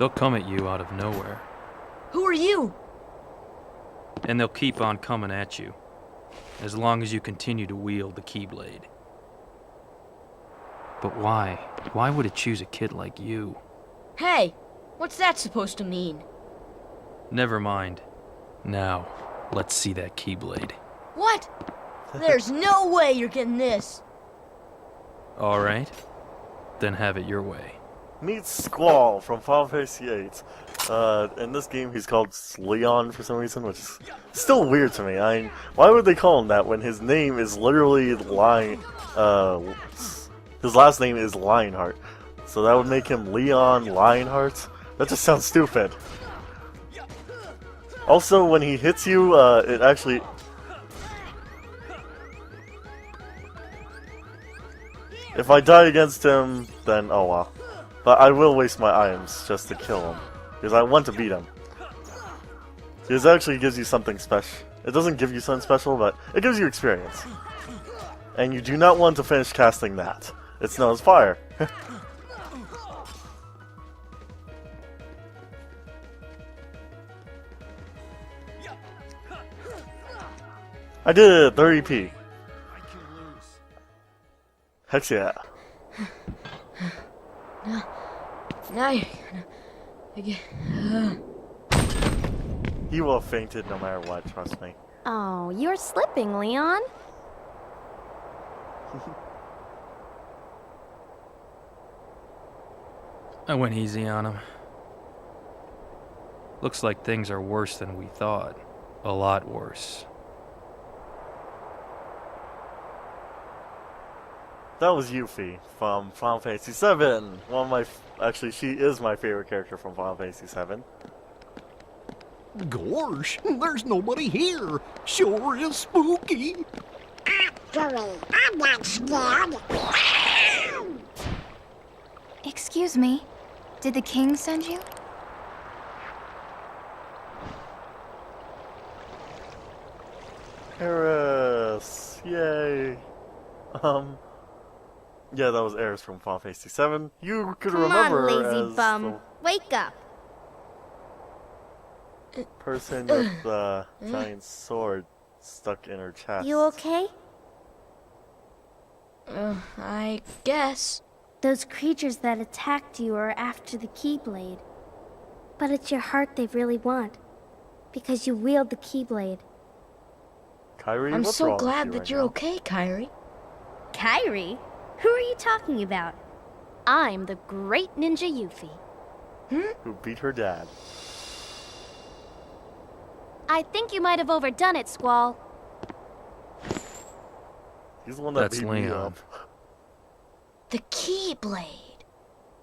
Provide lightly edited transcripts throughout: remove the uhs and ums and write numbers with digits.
They'll come at you out of nowhere. Who are you? And they'll keep on coming at you, as long as you continue to wield the Keyblade. But why? Why would it choose a kid like you? Hey, what's that supposed to mean? Never mind. Now, let's see that Keyblade. What? There's no way you're getting this. Alright, then have it your way. Meet Squall from Final Fantasy VIII. In this game, he's called Leon for some reason, which is still weird to me. Why would they call him that when his name is literally his last name is Lionheart. So that would make him Leon Lionheart? That just sounds stupid. Also, when he hits you, it actually... If I die against him, then oh well. But I will waste my items just to kill him. Because I want to beat him. This actually gives you something special. It doesn't give you something special, but it gives you experience. And you do not want to finish casting that. It's known as fire. I did it at 30p. Heck yeah. Now you're gonna... He will have fainted no matter what, trust me. Oh, you're slipping, Leon. I went easy on him. Looks like things are worse than we thought. A lot worse. That was Yuffie from Final Fantasy VII. One of my... Actually, she is my favorite character from Final Fantasy VII. Gosh, there's nobody here. Sure is spooky. Actually, I'm not scared. Excuse me, did the king send you? Eris! Yay! Yeah, that was Eris from Final Fantasy VII. You could Come remember on, lazy as bum. Wake up. the person with the giant sword stuck in her chest. You okay? I guess. Those creatures that attacked you are after the Keyblade. But it's your heart they really want. Because you wield the Keyblade. Kyrie, I'm what's so wrong with glad you that right you're now? okay, Kyrie. Kyrie? Who are you talking about? I'm the great ninja Yuffie. Who beat her dad. I think you might have overdone it, Squall. He's the one that That's beat me Leon. up. The Keyblade.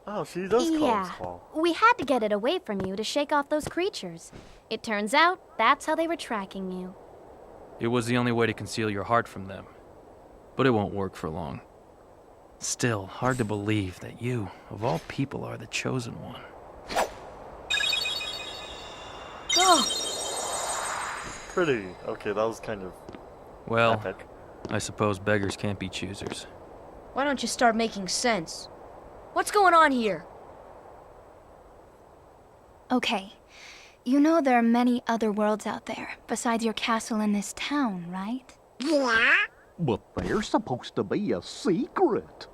Oh, she does call him Yeah, Squall. we had to get it away from you to shake off those creatures. It turns out that's how they were tracking you. It was the only way to conceal your heart from them. But it won't work for long. Still, hard to believe that you, of all people, are the chosen one. Oh, Pretty. Okay, that was kind of Well, epic. I suppose beggars can't be choosers. why don't you start making sense? What's going on here? Okay, you know there are many other worlds out there besides your castle in this town, right? Yeah? But they're supposed to be a secret.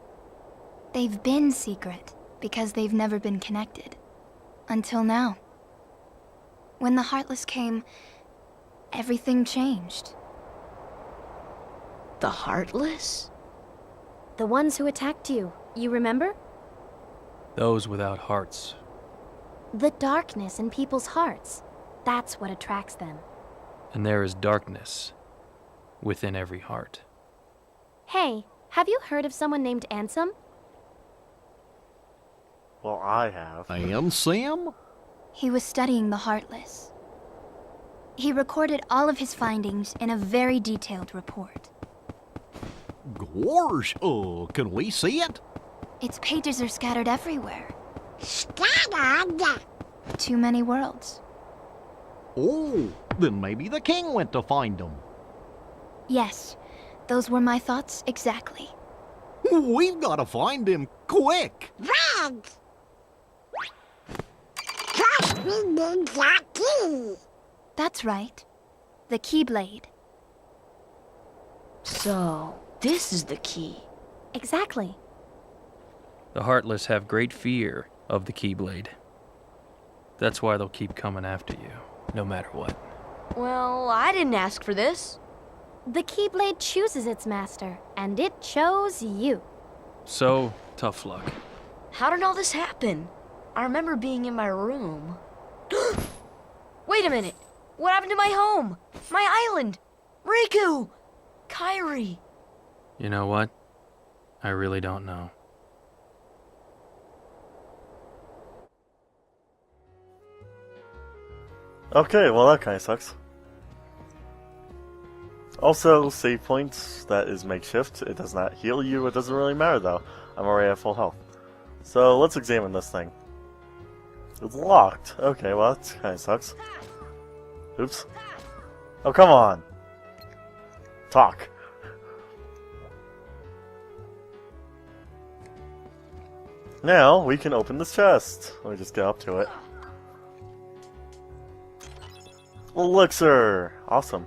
They've been secret because they've never been connected. Until now. When the Heartless came, everything changed. The Heartless? The ones who attacked you, you remember? Those without hearts. The darkness in people's hearts. That's what attracts them. And there is darkness within every heart. Hey, have you heard of someone named Ansem? Well, I have. And Sam? He was studying the Heartless. He recorded all of his findings in a very detailed report. Gosh, can we see it? Its pages are scattered everywhere. Scattered? Too many worlds. Oh, then maybe the king went to find them. Yes, those were my thoughts exactly. We've got to find him quick. Red! We need that key. That's right. The Keyblade. So, this is the key. Exactly. The Heartless have great fear of the Keyblade. That's why they'll keep coming after you, no matter what. Well, I didn't ask for this. The Keyblade chooses its master, and it chose you. So, tough luck. How did all this happen? I remember being in my room. Wait a minute. What happened to my home? My island? Riku! Kairi! You know what? I really don't know. Okay, well that kinda sucks. Also, save points, that is makeshift. It does not heal you, it doesn't really matter though. I'm already at full health. So let's examine this thing. It's locked. Okay, well that kinda sucks. Oops. Oh, come on! Talk. Now, we can open this chest. Let me just get up to it. Elixir! Awesome.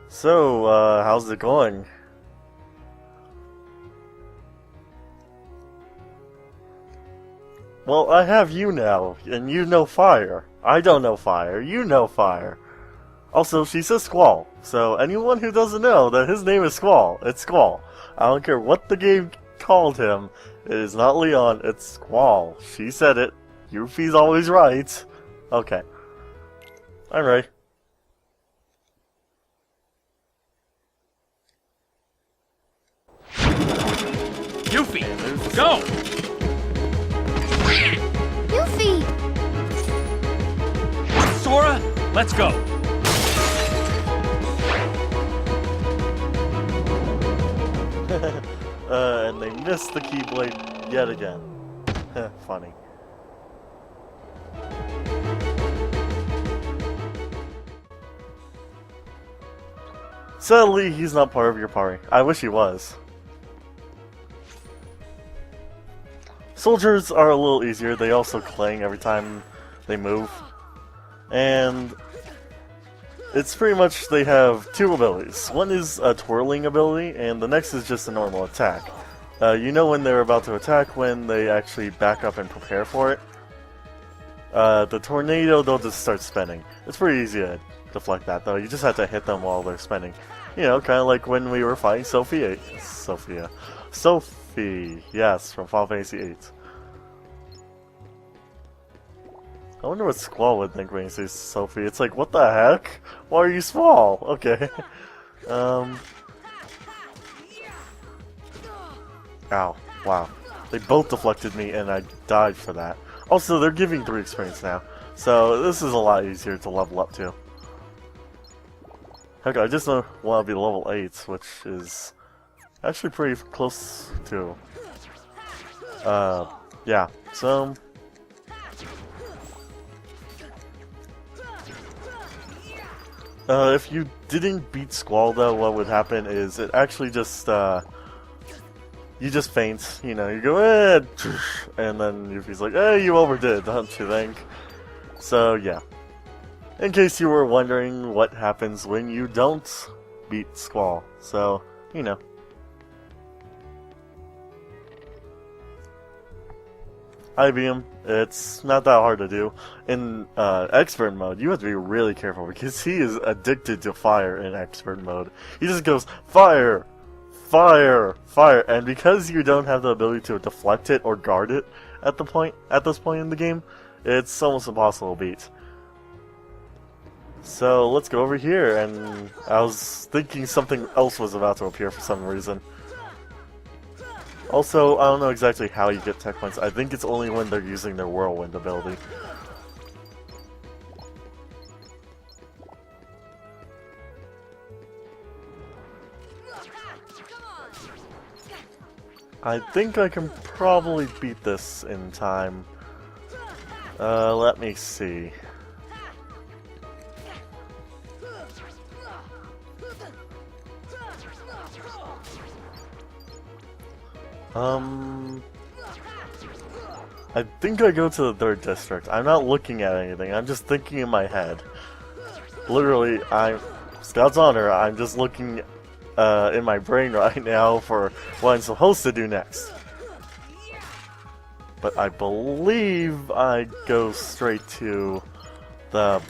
So, how's it going? Well, I have you now, and you know fire. I don't know fire, you know fire. Also, she says Squall, so anyone who doesn't know that his name is Squall, it's Squall. I don't care what the game called him, it is not Leon, it's Squall. She said it. Yuffie's always right. Okay. I'm ready. Yuffie, go! Yuffie! Sora, let's go! And they missed the Keyblade yet again. Funny. Sadly, he's not part of your party. I wish he was. Soldiers are a little easier. They also clang every time they move. And it's pretty much they have two abilities. One is a twirling ability, and the next is just a normal attack. You know when they're about to attack when they actually back up and prepare for it. The tornado, they'll just start spinning. It's pretty easy to deflect that, though. You just have to hit them while they're spinning. You know, kind of like when we were fighting Sophie, yes, from Final Fantasy VIII. I wonder what Squall would think when he sees Sophie. It's like, what the heck? Why are you small? Okay. Ow. Wow. They both deflected me and I died for that. Also, they're giving 3 experience now. So, this is a lot easier to level up to. Heck, I just want to be level 8, which is actually pretty close to. Yeah. So. If you didn't beat Squall, though, what would happen is it actually just, you just faint, you know, you go, and then Yuffie's like, hey, you overdid, don't you think? So, yeah. In case you were wondering what happens when you don't beat Squall. So, you know. IBM, it's not that hard to do. In expert mode, you have to be really careful because he is addicted to fire in expert mode. He just goes, fire! Fire! Fire! And because you don't have the ability to deflect it or guard it at this point in the game, it's almost impossible to beat. So let's go over here, and I was thinking something else was about to appear for some reason. Also, I don't know exactly how you get tech points. I think it's only when they're using their whirlwind ability. I think I can probably beat this in time. Let me see. I think I go to the 3rd district. I'm not looking at anything, I'm just thinking in my head. Literally, Scout's Honor, I'm just looking in my brain right now for what I'm supposed to do next. But I believe I go straight to the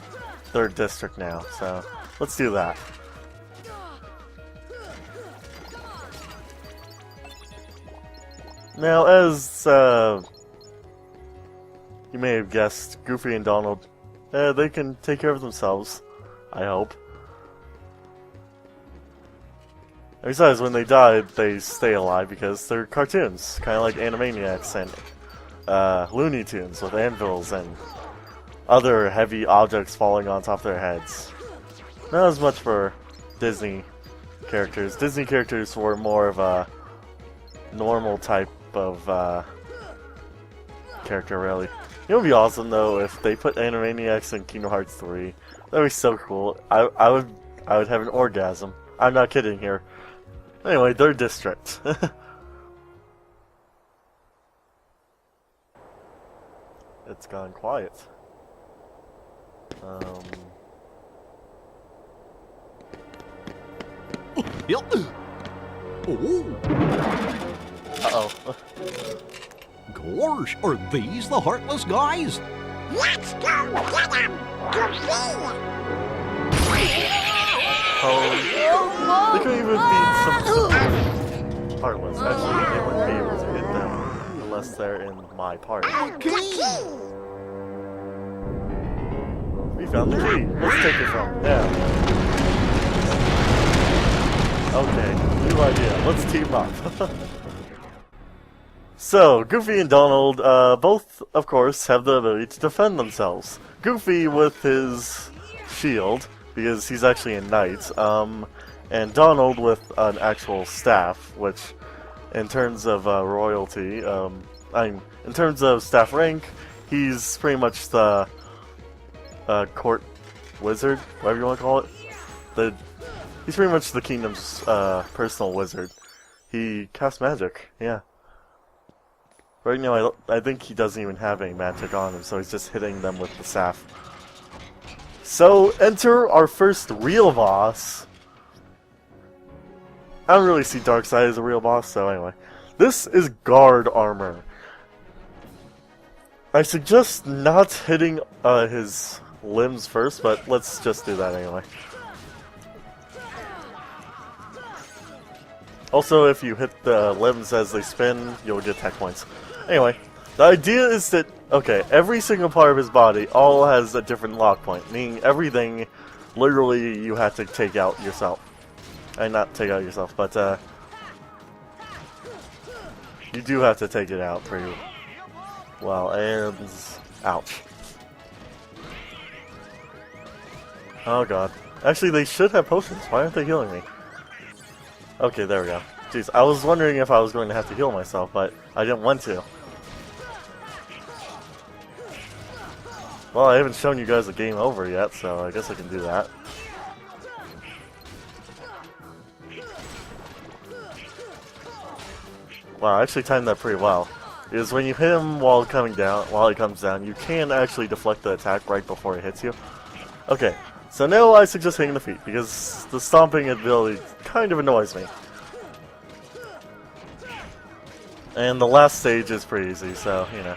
3rd district now, so let's do that. Now, as you may have guessed, Goofy and Donald, they can take care of themselves, I hope. Besides, when they die, they stay alive because they're cartoons, kind of like Animaniacs and Looney Tunes with anvils and other heavy objects falling on top of their heads. Not as much for Disney characters. Disney characters were more of a normal type of character, really. It would be awesome though if they put Animaniacs in Kingdom Hearts 3. That'd be so cool. I would have an orgasm. I'm not kidding here. Anyway, 3rd district. It's gone quiet. Yep. Oh, Uh-oh. gosh, are these the Heartless guys? Let's go get him! Goofy! Oh, they could even beat some Heartless. Actually, they wouldn't be able to hit them unless they're in my party. We found the key. Let's take it from them. Okay, new idea. Let's team up. So, Goofy and Donald, both, of course, have the ability to defend themselves. Goofy with his shield, because he's actually a knight, and Donald with an actual staff, which, in terms of royalty, in terms of staff rank, he's pretty much the court wizard, whatever you want to call it. He's pretty much the kingdom's personal wizard. He casts magic, yeah. Right now, I think he doesn't even have any magic on him, so he's just hitting them with the staff. So, enter our first real boss. I don't really see Darkseid as a real boss, so anyway. This is guard armor. I suggest not hitting his limbs first, but let's just do that anyway. Also, if you hit the limbs as they spin, you'll get tech points. Anyway, the idea is that, okay, every single part of his body all has a different lock point, meaning everything, literally, you have to take out yourself. Not take out yourself, but, you do have to take it out pretty well, and... ouch. Oh god. Actually, they should have potions. Why aren't they healing me? Okay, there we go. Jeez, I was wondering if I was going to have to heal myself, but I didn't want to. Well, I haven't shown you guys the game over yet, so I guess I can do that. Wow, I actually timed that pretty well. Because when you hit him while he comes down, you can actually deflect the attack right before it hits you. Okay, so now I suggest hitting the feet, because the stomping ability kind of annoys me. And the last stage is pretty easy, so, you know.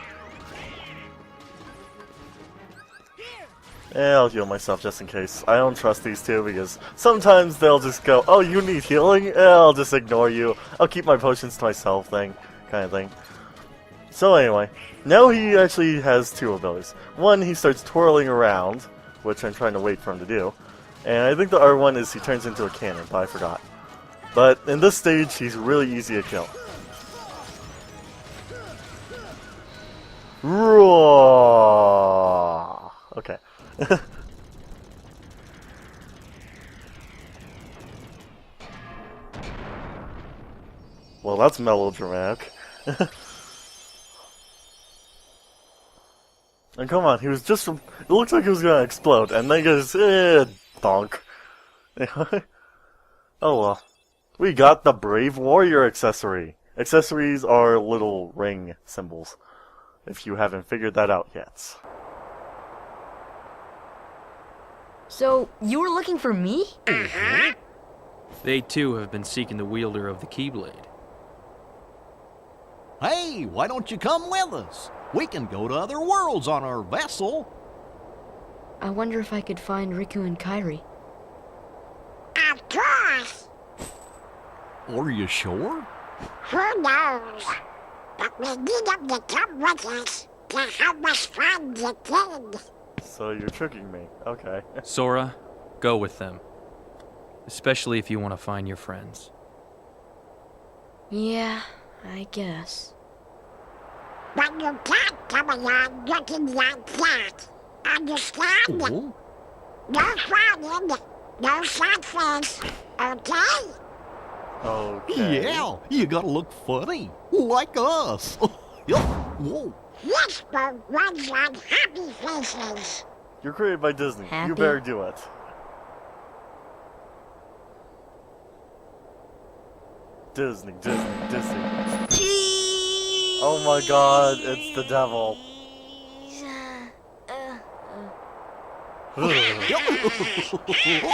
I'll heal myself just in case. I don't trust these two because sometimes they'll just go, oh, you need healing? I'll just ignore you. I'll keep my potions to myself kind of thing. So anyway, now he actually has two abilities. One, he starts twirling around, which I'm trying to wait for him to do. And I think the other one is he turns into a cannon, but I forgot. But in this stage, he's really easy to kill. Roar! Okay. Well, that's melodramatic. And come on, he was just... It looked like he was gonna explode, and then he goes, donk. Oh well. We got the Brave Warrior accessory. Accessories are little ring symbols. if you haven't figured that out yet. So, you were looking for me? They too have been seeking the wielder of the Keyblade. Hey, why don't you come with us? We can go to other worlds on our vessel. I wonder if I could find Riku and Kairi. Of course. Are you sure? Who knows? But we need them to come with us to help us find the king. So you're tricking me. Okay. Sora, go with them. Especially if you want to find your friends. Yeah, I guess. But you can't come along looking like that. Understand? Oh, No frowning, no sad face, okay? Okay. yeah, you gotta look funny, like us. Whoa. Yes, but ones on happy faces. You're created by Disney. You Happy? better do it. Disney. Oh my god, it's the devil.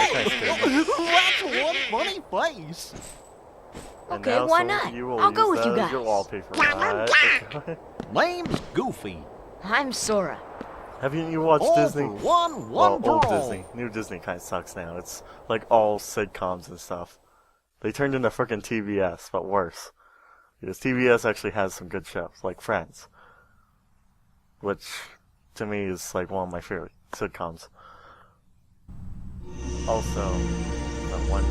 That's one funny face. And Okay, now, why Sora, not? you will I'll go use with you that as guys. your wallpaper. Okay. Name's Goofy. I'm Sora. Haven't you watched All Disney? for one, Well, one for old all. Disney. New Disney kind of sucks now. It's like all sitcoms and stuff. They turned into frickin' TBS, but worse. Because TBS actually has some good shows, like Friends. Which, to me, is like one of my favorite sitcoms. Also, the one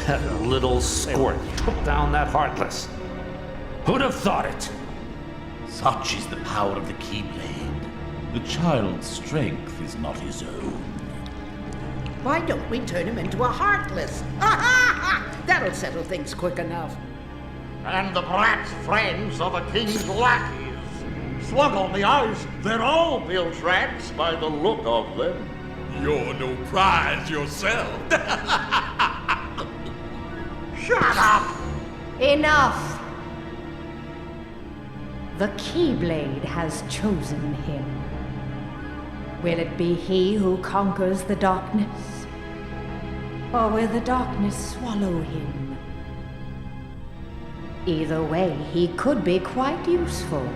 That little squirt took down that Heartless. Who'd have thought it? Such is the power of the Keyblade. The child's strength is not his own. Why don't we turn him into a Heartless? That'll settle things quick enough. And the brat's friends are the king's lackeys. Slug on the eyes, they're all bilge rats by the look of them. You're no prize yourself. Shut up! Enough! The Keyblade has chosen him. Will it be he who conquers the darkness? Or will the darkness swallow him? Either way, he could be quite useful.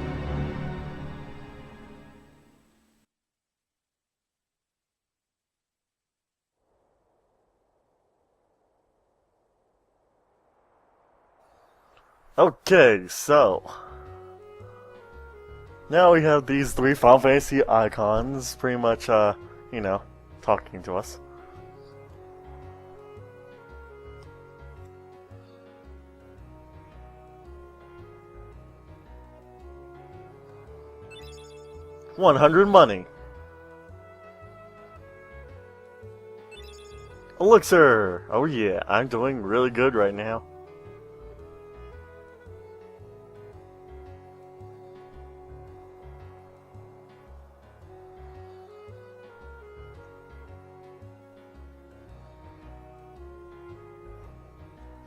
Okay, so now we have these three Final Fantasy icons pretty much, you know, talking to us. $100 money. Elixir! Oh yeah, I'm doing really good right now.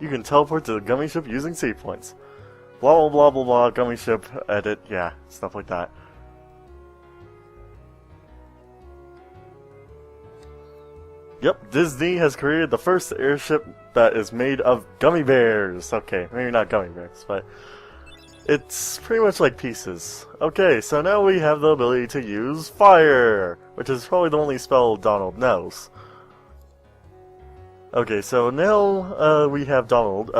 You can teleport to the gummy ship using save points. Blah blah blah blah blah, gummy ship, edit, yeah, stuff like that. Yep, Disney has created the first airship that is made of gummy bears. Okay, maybe not gummy bears, but it's pretty much like pieces. Okay, so now we have the ability to use fire, which is probably the only spell Donald knows. Okay, so now we have Donald.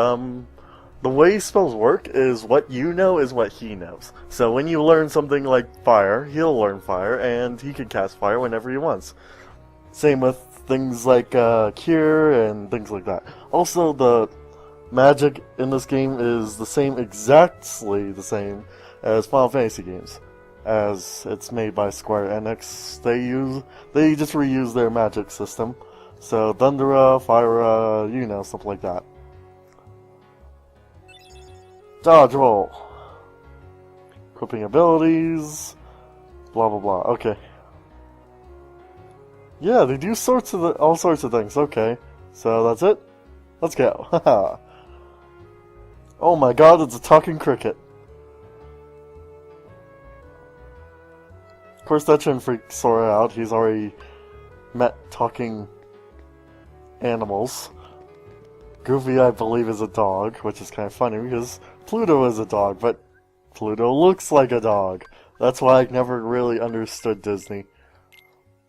The way spells work is what you know is what he knows. So when you learn something like fire, he'll learn fire, and he can cast fire whenever he wants. Same with things like cure and things like that. Also, the magic in this game is exactly the same as Final Fantasy games, as it's made by Square Enix. They just reuse their magic system. So Thundera, Fire, you know, stuff like that. Dodge roll. Equipping abilities. Blah blah blah. Okay. Yeah, they do all sorts of things. Okay, so that's it. Let's go. Haha. Oh my god, it's a talking cricket. course, that shouldn't freak Sora out. He's already met talking animals. Goofy, I believe, is a dog, which is kind of funny because Pluto is a dog, but Pluto looks like a dog. That's why I never really understood Disney.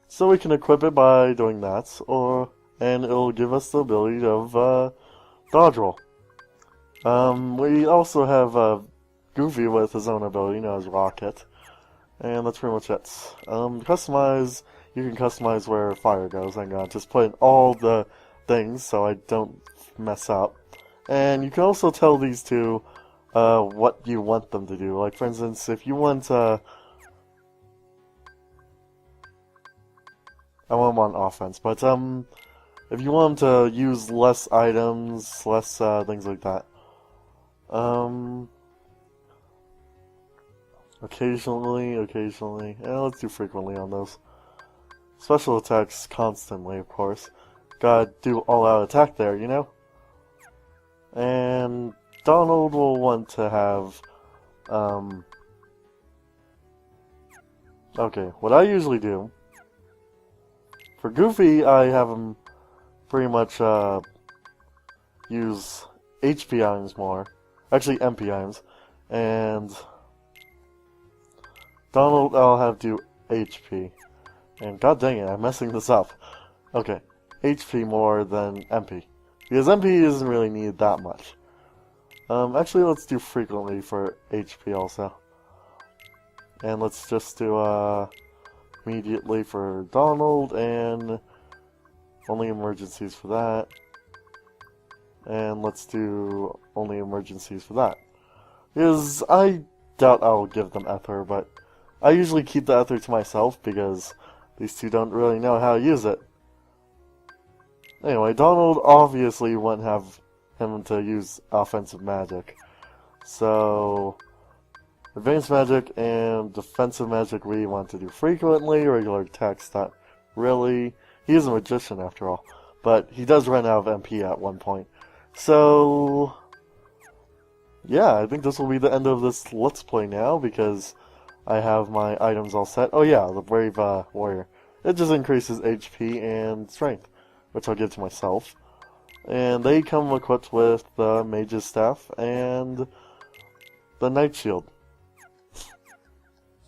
So we can equip it by doing that, and it'll give us the ability of dodge roll. We also have Goofy with his own ability, known as Rocket, and that's pretty much it. Customize, you can customize where fire goes. I'm gonna just put in all the things so I don't mess up. And you can also tell these two what you want them to do. Like, for instance, if you want I want them on offense, but if you want them to use less items, less things like that. Occasionally, yeah, let's do frequently on those. Special attacks constantly, of course. Gotta do all-out attack there, you know? And Donald will want to have, okay, what I usually do, for Goofy, I have him pretty much, use HP items more. Actually, MP items. And Donald, I'll have do HP. And god dang it, I'm messing this up. Okay, HP more than MP. Because MP isn't really needed that much. Actually, let's do frequently for HP also. And let's just do, immediately for Donald, and only emergencies for that. And let's do only emergencies for that. Because I doubt I'll give them Ether, but I usually keep the Ether to myself because these two don't really know how to use it. Anyway, Donald obviously wouldn't have him to use offensive magic. So, advanced magic and defensive magic we want to do frequently, regular attacks not really. He is a magician after all, but he does run out of MP at one point. So, yeah, I think this will be the end of this Let's Play now, because I have my items all set. Oh yeah, the Brave Warrior. It just increases HP and Strength, which I'll give to myself. And they come equipped with the Mage's Staff and the Night Shield.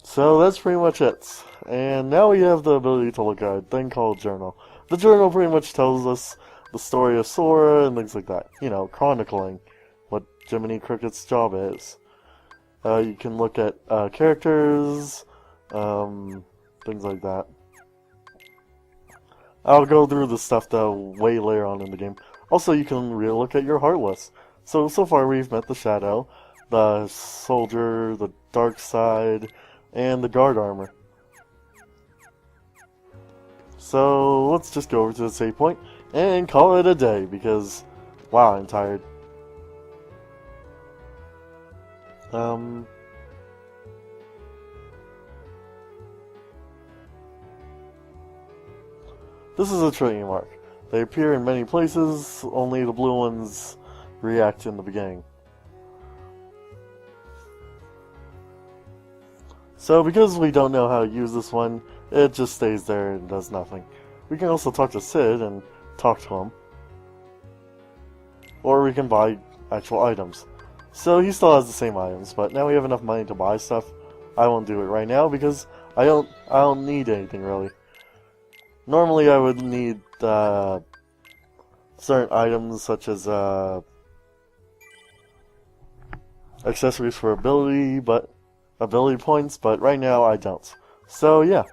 So that's pretty much it. And now we have the ability to look at a thing called Journal. The journal pretty much tells us the story of Sora and things like that. You know, chronicling what Jiminy Cricket's job is. You can look at characters, things like that. I'll go through the stuff though way later on in the game. Also, you can re-look at your Heartless. So far we've met the Shadow, the Soldier, the Dark Side, and the Guard Armor. So let's just go over to the save point and call it a day, because wow, I'm tired. This is a trillion mark. They appear in many places, only the blue ones react in the beginning. So because we don't know how to use this one, it just stays there and does nothing. We can also talk to Sid and talk to him. Or we can buy actual items. So he still has the same items, but now we have enough money to buy stuff. I won't do it right now because I don't need anything really. Normally I would need certain items such as accessories for ability points, but right now I don't. So yeah.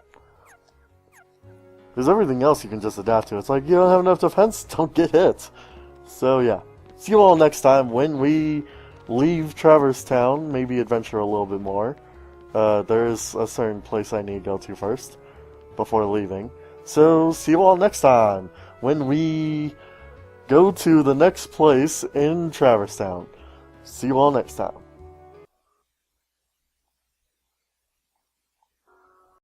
There's everything else you can just adapt to. It's like, you don't have enough defense? Don't get hit. So yeah. See you all next time when we leave Traverse Town, maybe adventure a little bit more. There is a certain place I need to go to first, before leaving. So, see you all next time, when we go to the next place in Traverse Town. See you all next time.